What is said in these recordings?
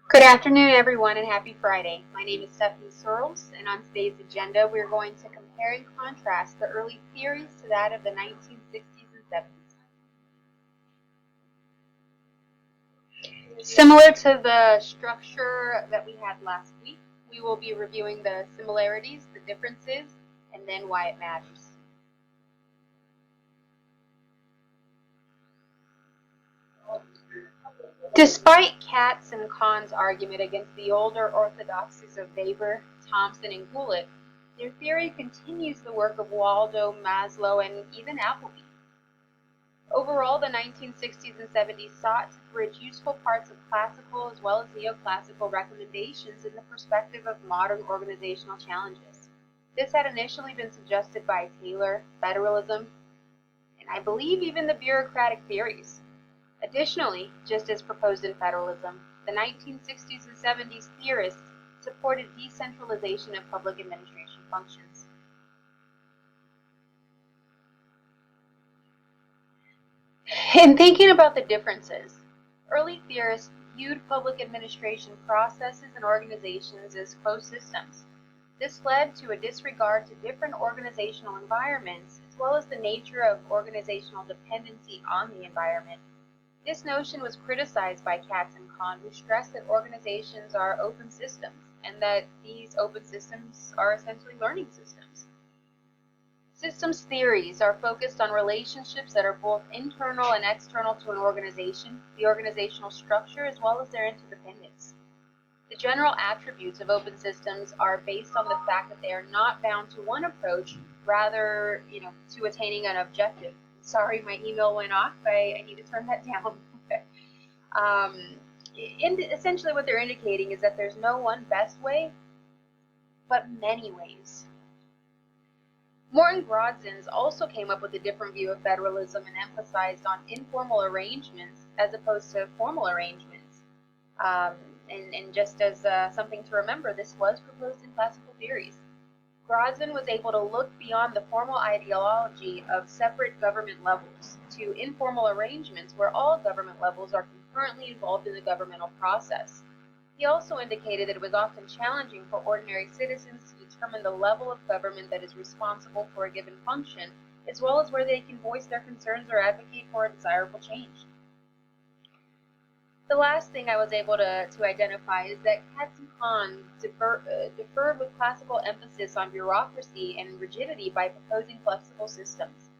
Good afternoon, everyone, and happy Friday. My name is Stephanie Searles, and on today's agenda, we're going to compare and contrast the early theories to that of the 1960s and 70s. Similar to the structure that we had last week, we will be reviewing the similarities, the differences, and then why it matters. Despite Katz and Kahn's argument against the older orthodoxies of Weber, Thomson, and Gulick, their theory continues the work of Waldo, Maslow, and even Appleby. Overall, the 1960s and 70s sought to bridge useful parts of classical as well as neoclassical recommendations in the perspective of modern organizational challenges. This had initially been suggested by Taylor, federalism, and I believe even the bureaucratic theories. Additionally, just as proposed in federalism, the 1960s and 70s theorists supported decentralization of public administration functions. In thinking about the differences, early theorists viewed public administration processes and organizations as closed systems. This led to a disregard to different organizational environments, as well as the nature of organizational dependency on the environment. This notion was criticized by Katz and Kahn, who stressed that organizations are open systems and that these open systems are essentially learning systems. Systems theories are focused on relationships that are both internal and external to an organization, the organizational structure, as well as their interdependence. The general attributes of open systems are based on the fact that they are not bound to one approach, rather, to attaining an objective. Sorry, my email went off. I need to turn that down. Essentially what they're indicating is that there's no one best way, but many ways. Morton Grodzins also came up with a different view of federalism and emphasized on informal arrangements as opposed to formal arrangements. And just as something to remember, this was proposed in classical theories. Grodzin was able to look beyond the formal ideology of separate government levels to informal arrangements where all government levels are concurrently involved in the governmental process. He also indicated that it was often challenging for ordinary citizens to determine the level of government that is responsible for a given function, as well as where they can voice their concerns or advocate for a desirable change. The last thing I was able to identify is that Katz and Kahn deferred with classical emphasis on bureaucracy and rigidity by proposing flexible systems.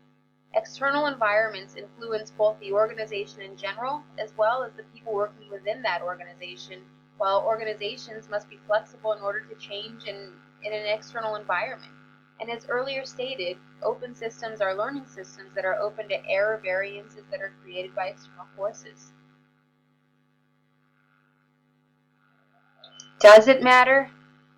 External environments influence both the organization in general as well as the people working within that organization, while organizations must be flexible in order to change in an external environment. And as earlier stated, open systems are learning systems that are open to error variances that are created by external forces. Does it matter?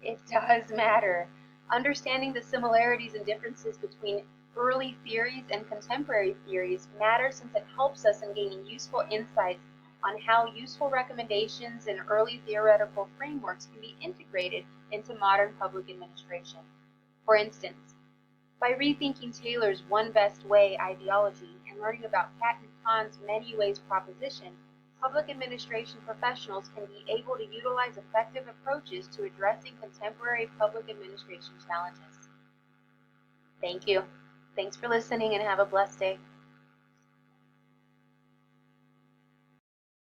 It does matter. Understanding the similarities and differences between early theories and contemporary theories matters since it helps us in gaining useful insights on how useful recommendations and early theoretical frameworks can be integrated into modern public administration. For instance, by rethinking Taylor's one best way ideology and learning about Katz and Kahn's many ways proposition, public administration professionals can be able to utilize effective approaches to addressing contemporary public administration challenges. Thank you. Thanks for listening and have a blessed day.